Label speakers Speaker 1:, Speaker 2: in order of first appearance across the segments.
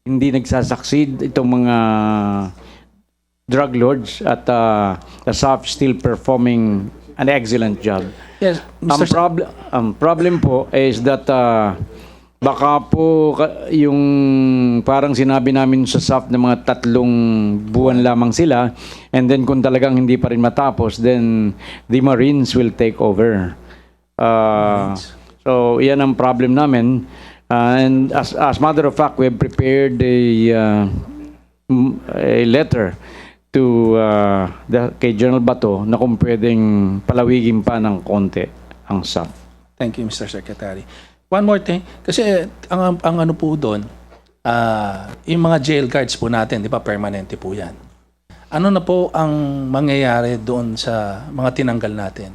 Speaker 1: hindi nagsasucceed itong mga drug lords at the SAF still performing an excellent job.
Speaker 2: Yes,
Speaker 1: Ang problem po is that baka po yung parang sinabi namin sa SAF na mga 3 buwan lamang sila, and then kung talagang hindi pa rin matapos, then the Marines will take over. So yan ang problem namin. And as matter of fact, we have prepared a letter to kay General Bato na kung pwedeng palawigin pa ng konti ang SAF.
Speaker 2: Thank you, Mr. Secretary. One more thing, kasi ang ano po doon, yung mga jail guards po natin, di ba, permanente po yan. Ano na po ang mangyayari doon sa mga tinanggal natin?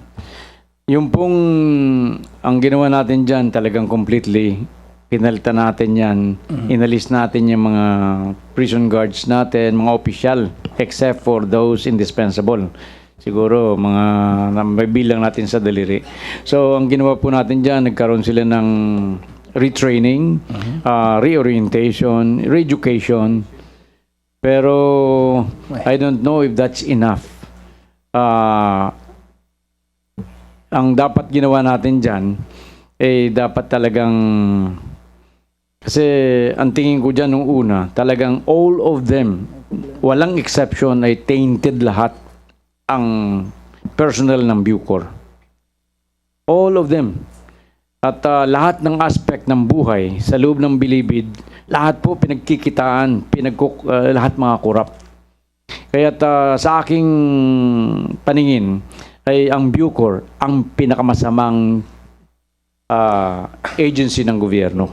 Speaker 1: Yung pong, ang ginawa natin dyan talagang completely, pinalitan natin yan, inalis natin yung mga prison guards natin, mga opisyal, except for those indispensable. Siguro, may bilang natin sa daliri. So, ang ginawa po natin dyan, nagkaroon sila ng retraining, reorientation, reeducation. Pero, I don't know if that's enough. Ang dapat ginawa natin dyan, dapat talagang, kasi ang tingin ko dyan nung una, talagang all of them, walang exception, ay tainted lahat ang personnel ng Bucor. All of them. At lahat ng aspect ng buhay sa loob ng Bilibid, lahat po pinagkikitaan, lahat mga korap. Kaya sa aking paningin, ay ang Bucor ang pinakamasamang agency ng gobyerno.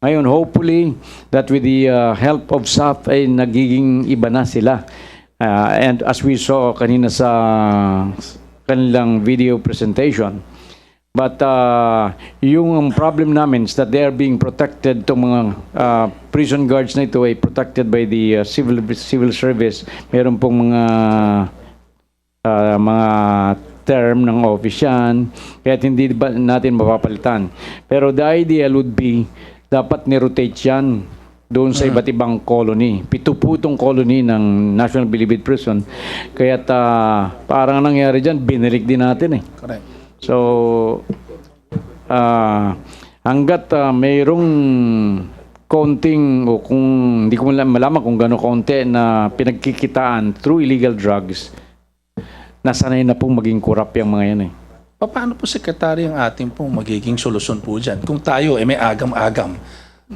Speaker 1: Ngayon, hopefully, that with the help of SAF ay nagiging iba na sila. And as we saw kanina sa kanilang video presentation, but yung problem namin is that they are being protected, itong mga prison guards na ito ay protected by the civil service. Meron pong mga term ng office yan, kaya hindi natin mapapalitan. Pero the ideal would be, dapat ni-rotate yan doon sa iba't ibang colony. 7 po itong colony ng National Bilibid Prison. Kaya parang nangyari dyan, binilik din natin eh.
Speaker 2: Correct.
Speaker 1: So, hanggat mayroong konting, o kung hindi ko malaman kung gano'ng konti na pinagkikitaan through illegal drugs, nasanay na pong maging korap yung mga yan eh.
Speaker 2: Paano po, Secretary, ang ating pong magiging solusyon po dyan? Kung tayo may agam-agam,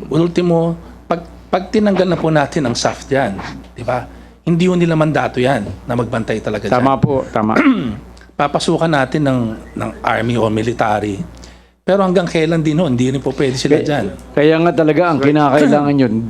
Speaker 2: ultimo, pag tinanggal na po natin ang SAF dyan, di ba? Hindi yun nila mandato yan na magbantay talaga dyan.
Speaker 1: Tama po, tama.
Speaker 2: Papasukan natin ng army o military. Pero hanggang kailan din hindi rin po pwede sila dyan.
Speaker 1: Kaya nga talaga ang kinakailangan yun,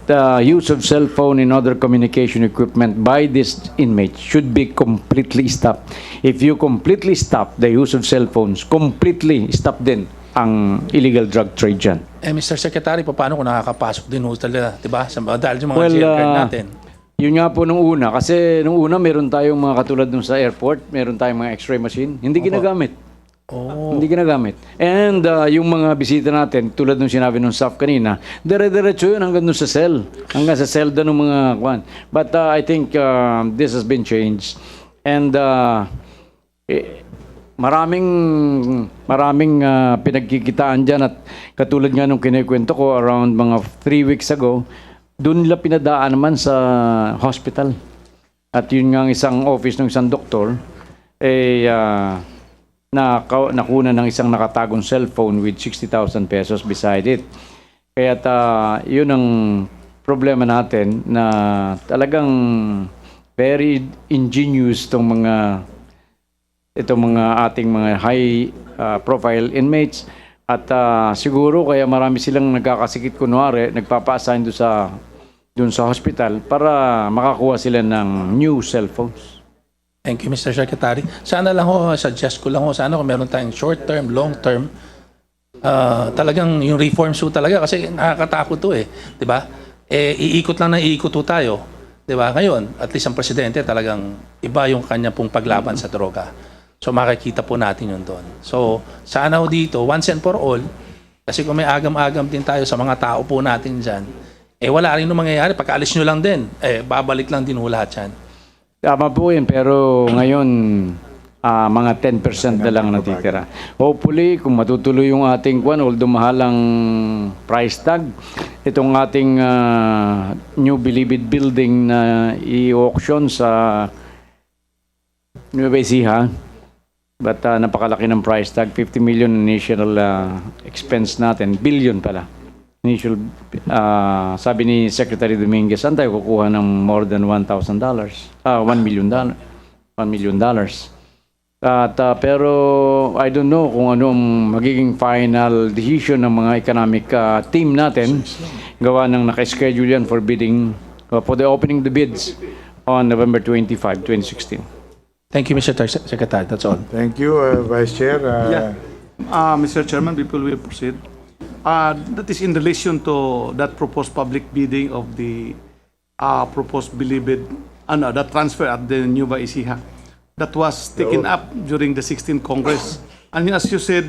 Speaker 1: the use of cell phone and other communication equipment by this inmate should be completely stopped. If you completely stop the use of cell phones, completely stop din ang illegal drug trade dyan.
Speaker 2: Mr. Secretary, paano kung nakakapasok din talaga, diba? Dahil sa mga jail guard natin.
Speaker 1: Yun nga po nung una. Kasi nung una, meron tayong mga katulad nung sa airport, meron tayong mga x-ray machine. Hindi ginagamit. Hindi ginagamit. And yung mga bisita natin, tulad nung sinabi nung SAF kanina, dire-diretso yun hanggang sa cell. Hanggang sa cell doon ng mga kwan. But I think this has been changed. And maraming pinagkikitaan dyan, at katulad nga nung kinikwento ko around mga 3 weeks ago, doon nila pinadaan naman sa hospital. At yun nga ang isang office ng isang doktor, nakuna ng isang nakatagong cellphone with 60,000 pesos beside it. Kaya yun ang problema natin, na talagang very ingenious itong mga ating mga high profile inmates. At siguro kaya marami silang nagkakasikit, kunwari nagpapa-assign doon sa hospital para makakuha sila ng new cellphones.
Speaker 2: Thank you, Mr. Secretary. Sana lang suggest ko lang sana kung meron tayong short term, long term, talagang yung reforms talaga, kasi nakakatakot to di ba? Iikot lang na iikot tayo, di ba? Ngayon, at least ang presidente talagang iba yung kanya pong paglaban sa droga. So makikita po natin yun doon. So sana dito, once and for all, kasi kung may agam-agam din tayo sa mga tao po natin dyan, Wala rin nung mangyayari. Pagkaalis nyo lang din, babalik lang din ho lahat yan.
Speaker 1: Tama po yun, pero ngayon, mga 10% na lang natitira. Hopefully, kung matutuloy yung ating kwan, although mahalang price tag, itong ating new Bilibid building na i-auction sa Nueva Ecija, but napakalaki ng price tag, 50 million initial expense natin, billion pala. Initial, sabi ni Secretary Dominguez, saan tayo kukuha ng more than $1,000? $1 million. $1 million. At, pero I don't know kung anong magiging final decision ng mga economic team natin. Gawa ng naka-schedule yan for bidding, for the opening the bids on November 25, 2016.
Speaker 2: Thank you, Mr. Secretary. That's all.
Speaker 3: Thank you, Vice Chair.
Speaker 4: Mr. Chairman, people will proceed. That is in relation to that proposed public bidding of the proposed Bilibid, that transfer at the Nueva Ecija. That was taken up during the 16th Congress. And as you said,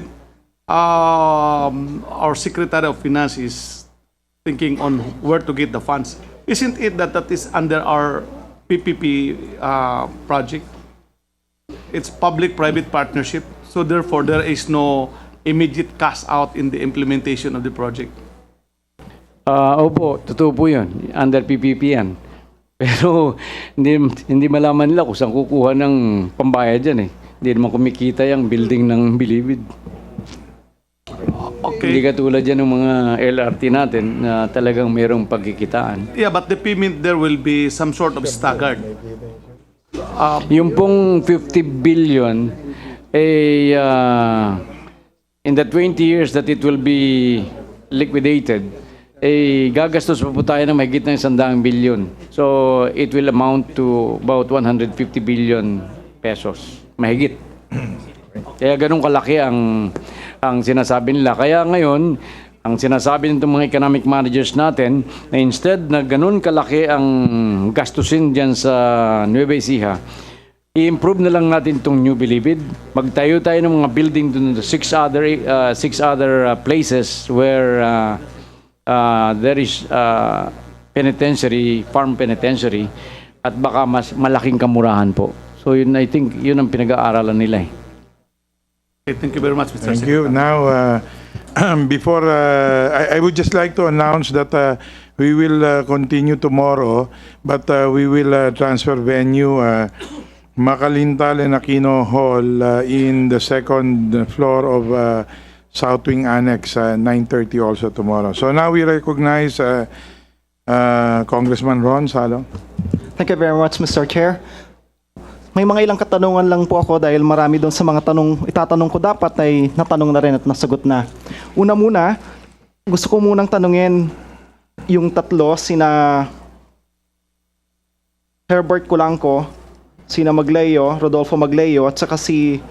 Speaker 4: our Secretary of Finance is thinking on where to get the funds. Isn't it that that is under our PPP project? It's public-private partnership. So therefore, there is no immediate cash out in the implementation of the project.
Speaker 1: Opo, totoo po yun. Under PPP yan. Pero hindi malaman nila kung saan kukuha ng pambayad dyan eh. Hindi naman kumikita yung building ng Bilibid.
Speaker 4: Okay.
Speaker 1: Hindi katulad yan ng mga LRT natin na talagang mayroong pagkikitaan.
Speaker 4: Yeah, but the payment there will be some sort of staggered.
Speaker 1: Yung pong 50 billion, in the 20 years that it will be liquidated, gagastos pa po tayo ng mahigit ng 100 billion. So, it will amount to about 150 billion pesos. Mahigit. Kaya ganun kalaki ang sinasabi nila. Kaya ngayon, ang sinasabi nitong mga economic managers natin, na instead na ganun kalaki ang gastusin dyan sa Nueva Ecija, i-improve na lang natin itong New Bilibid. Magtayo tayo ng mga building dun sa six other places where there is penitentiary, farm penitentiary, at baka mas malaking kamurahan po. So yun, I think yun ang pinag-aaralan nila eh.
Speaker 4: Okay, thank you very much, Mr.
Speaker 3: Thank
Speaker 4: Secretary.
Speaker 3: you. Now, before, I would just like to announce that we will continue tomorrow, but we will transfer venue Macalintal and Aquino Hall in the second floor of South Wing Annex, 9:30 also tomorrow. So now we recognize Congressman Ron Salong.
Speaker 5: Thank you very much, Mr. Chair. May mga ilang katanungan lang po ako dahil marami doon sa mga itatanong ko dapat ay natanong na rin at nasagot na. Una muna, gusto ko munang tanungin yung tatlo, sina Herbert Culanco, sina Magleo, Rodolfo Magleo, at saka si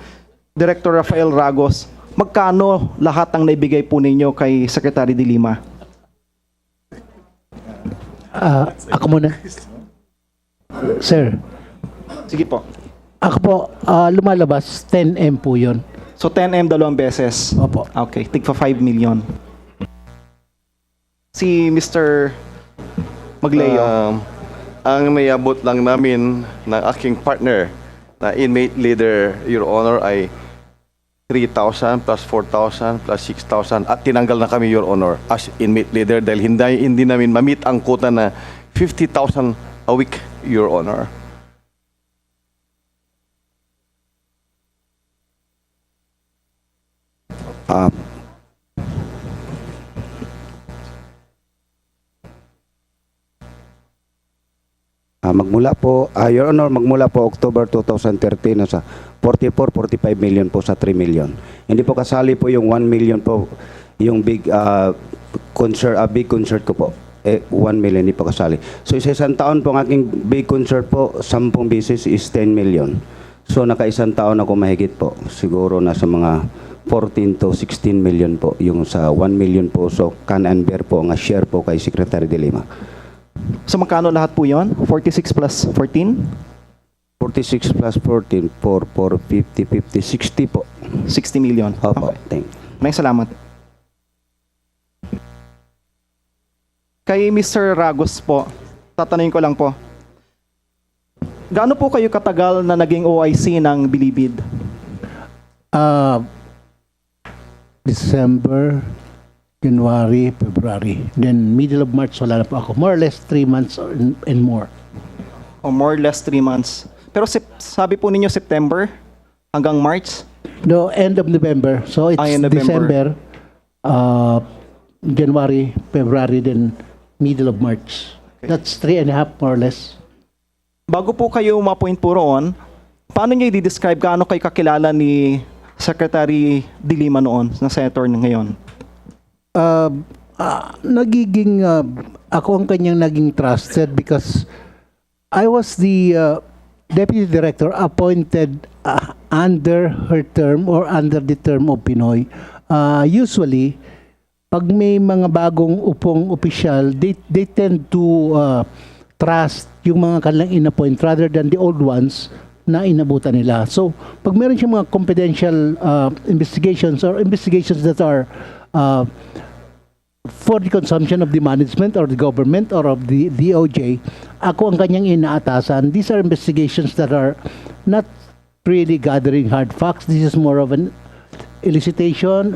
Speaker 5: Director Rafael Ragos. Magkano lahat ang naibigay po ninyo kay Secretary de Lima?
Speaker 6: Ako muna. Sir,
Speaker 5: Sige po.
Speaker 6: ako po, lumalabas, 10M po yun.
Speaker 5: So 10M dalawang beses.
Speaker 6: Opo.
Speaker 5: Okay, tigpa 5 million. Si Mr. Magleo.
Speaker 7: Ang may abot lang namin ng aking partner na inmate leader, Your Honor, ay 3,000 plus 4,000 plus 6,000 at tinanggal na kami, Your Honor, as inmate leader dahil hindi namin ma-meet ang quota na 50,000 a week, Your Honor.
Speaker 8: Magmula po, Your Honor, magmula po October 2013 sa 44-45 million po sa 3 million. Hindi po kasali po yung 1 million po, yung big concert ko po. 1 million hindi po kasali. So sa isang taon po ang aking big concert po, 10 beses is 10 million. So naka-isang taon ako mahigit po. Siguro nasa mga 14 to 16 million po yung sa 1 million po. So can and bear po ang share po kay Secretary de Lima.
Speaker 5: So magkano lahat po yon? 46 plus 14?
Speaker 8: 46 plus 14, 50, 60 po.
Speaker 5: 60 million.
Speaker 8: Opo,
Speaker 5: Okay.
Speaker 8: thank you.
Speaker 5: Maraming salamat. Kay Mr. Ragos po, tatanungin ko lang po. Gaano po kayo katagal na naging OIC ng Bilibid?
Speaker 6: December, January, February. Then middle of March, wala na po ako. More or less 3 months and more.
Speaker 5: O more or less 3 months. Pero sabi po ninyo September hanggang March?
Speaker 6: No, end of November. So it's
Speaker 5: End November.
Speaker 6: December, January, February, then middle of March. That's 3.5 more or less.
Speaker 5: Bago po kayo ma-appoint po roon, paano niyo i-describe gaano kayo kakilala ni Secretary De Lima noon, na senator ngayon?
Speaker 6: Nagiging, ako ang kanyang naging trusted because I was the deputy director appointed under her term or under the term of Pinoy. Usually, pag may mga bagong upong opisyal, they tend to trust yung mga kanilang in-appoint rather than the old ones na inabutan nila. So, pag meron siyang mga confidential investigations or investigations that are for the consumption of the management or the government or of the DOJ, ako ang kanyang inaatasan. These are investigations that are not really gathering hard facts. This is more of an elicitation,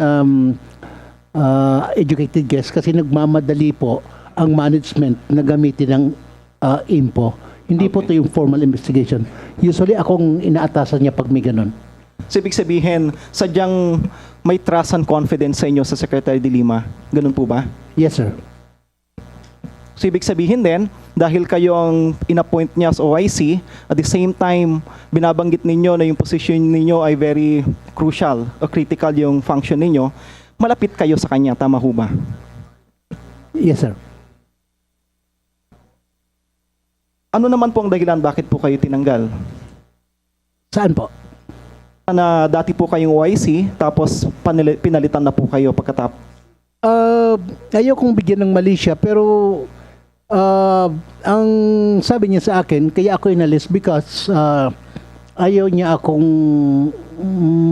Speaker 6: educated guess, kasi nagmamadali po ang management na gamitin ng info. Hindi po ito yung formal investigation. Usually, akong inaatasan niya pag may ganun.
Speaker 5: So, ibig sabihin, sadyang may trust and confidence sa inyo sa Secretary De Lima. Ganun po ba?
Speaker 6: Yes, sir.
Speaker 5: So, ibig sabihin din, dahil kayo ang in-appoint niya as OIC, at the same time, binabanggit ninyo na yung position ninyo ay very crucial o critical yung function ninyo, malapit kayo sa kanya. Tama ho ba?
Speaker 6: Yes, sir.
Speaker 5: Ano naman po ang dahilan bakit po kayo tinanggal?
Speaker 6: Saan po?
Speaker 5: Na dati po kayong OIC, tapos pinalitan na po kayo pagkatapos.
Speaker 6: Ayaw kong bigyan ng mali siya, pero ang sabi niya sa akin, kaya ako inalis because ayaw niya akong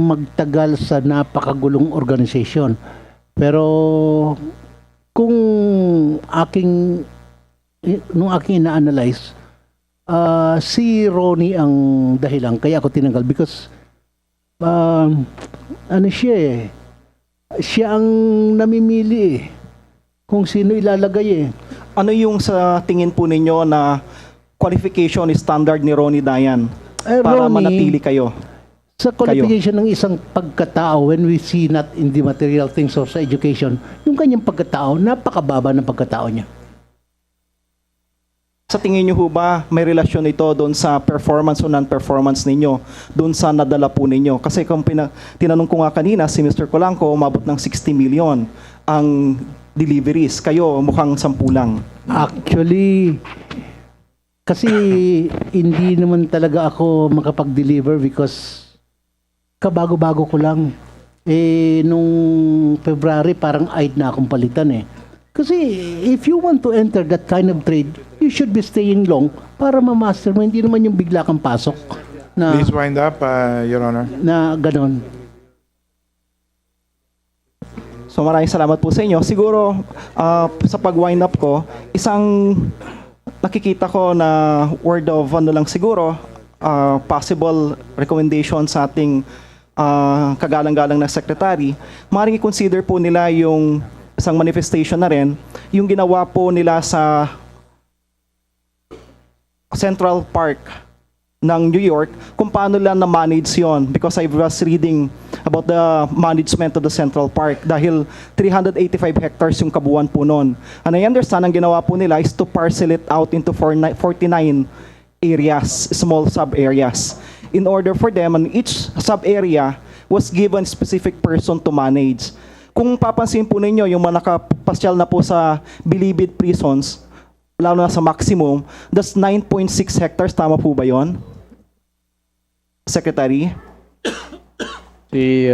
Speaker 6: magtagal sa napakagulong organisasyon. Pero kung nung aking ina-analyze, si Ronnie ang dahilan kaya ako tinanggal because ano siya eh, siya ang namimili eh, kung sino ilalagay eh.
Speaker 5: Ano yung sa tingin po ninyo na qualification standard ni Ronnie Dayan para
Speaker 6: Ronnie,
Speaker 5: manatili kayo?
Speaker 6: sa qualification ng isang pagkatao, when we see not in the material things or sa education, yung kanyang pagkatao, napakababa ng pagkatao niya.
Speaker 5: Sa tingin niyo ho ba may relasyon ito doon sa performance o non-performance ninyo, doon sa nadala po ninyo? Kasi kung tinanong ko nga kanina, si Mr. Colanco, umabot ng 60 million ang deliveries. Kayo, mukhang 10 lang.
Speaker 6: Actually, kasi hindi naman talaga ako makapag-deliver because kabago-bago ko lang. Nung February, parang aid na akong palitan eh. Kasi if you want to enter that kind of trade, you should be staying long para ma-master mo. Hindi naman yung bigla kang pasok na,
Speaker 3: Please wind up, Your Honor.
Speaker 6: na ganon.
Speaker 5: So maraming salamat po sa inyo. Siguro sa pag-wind up ko, isang nakikita ko na word of ano lang siguro, possible recommendation sa ating kagalang-galang na secretary, maaaring i-consider po nila yung isang manifestation na rin, yung ginawa po nila sa Central Park ng New York, kung paano lang na-manage yon. Because I was reading about the management of the Central Park dahil 385 hectares yung kabuuan po noon. And I understand, ang ginawa po nila is to parcel it out into 49 areas, small sub-areas. In order for them, and each sub-area was given specific person to manage. Kung papansin po ninyo, yung mga nakapasyal na po sa Bilibid prisons, lalo na sa maximum, that's 9.6 hectares. Tama po ba yon, Secretary?
Speaker 1: Si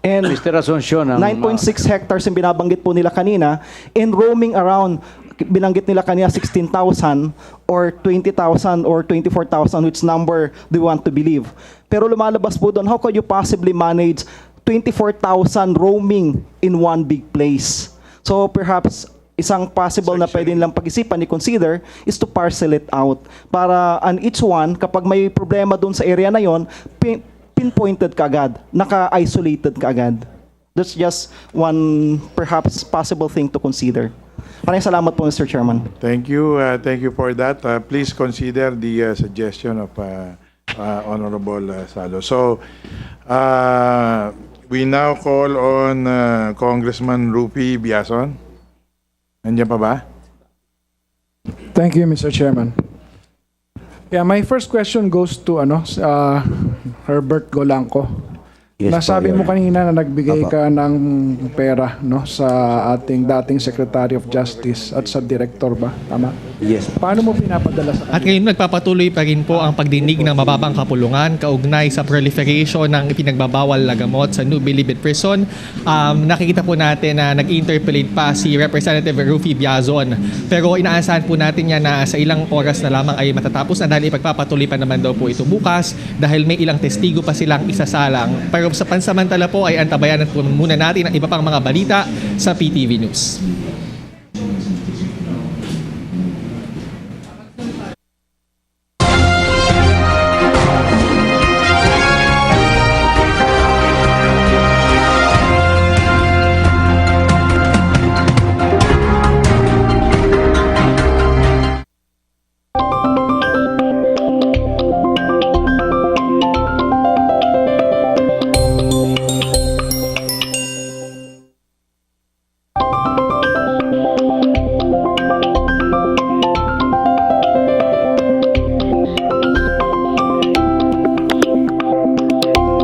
Speaker 5: And
Speaker 1: Mr. Asuncion ang
Speaker 5: 9.6 hectares yung binabanggit po nila kanina, and roaming around, binanggit nila kanina 16,000 or 20,000 or 24,000, which number do you want to believe? Pero lumalabas po doon, how could you possibly manage 24,000 roaming in one big place? So perhaps isang possible na pwede nilang pag-isipan ni consider is to parcel it out para on each one, kapag may problema doon sa area na yon, pinpointed ka agad, naka-isolated ka agad. That's just one perhaps possible thing to consider. Maraming salamat po, Mr. Chairman.
Speaker 3: Thank you for that. Please consider the suggestion of Honorable Salo. So, we now call on Congressman Rupi Biason. Nandiyan pa ba?
Speaker 9: Thank you, Mr. Chairman. Yeah, my first question goes to Herbert Golanco.
Speaker 8: Yes,
Speaker 9: Nasabi
Speaker 8: po,
Speaker 9: mo
Speaker 8: Your
Speaker 9: kanina na nagbigay
Speaker 8: Apo.
Speaker 9: ka ng pera sa ating dating Secretary of Justice at sa Director ba? Tama?
Speaker 8: Yes.
Speaker 9: Paano mo pinapadala sa
Speaker 10: At
Speaker 9: kanila?
Speaker 10: ngayon nagpapatuloy pa rin po ang pagdinig ng mababang kapulungan kaugnay sa proliferation ng ipinagbabawal na gamot sa New Bilibid Prison. Nakikita po natin na nag-interpellate pa si Representative Rufi Biazon. Pero inaasahan po natin yan na sa ilang oras na lamang ay matatapos na dahil ipagpapatuloy pa naman daw po ito bukas dahil may ilang testigo pa silang isasalang. Pero sa pansamantala po ay antabayanan po muna natin ang iba pang mga balita sa PTV News.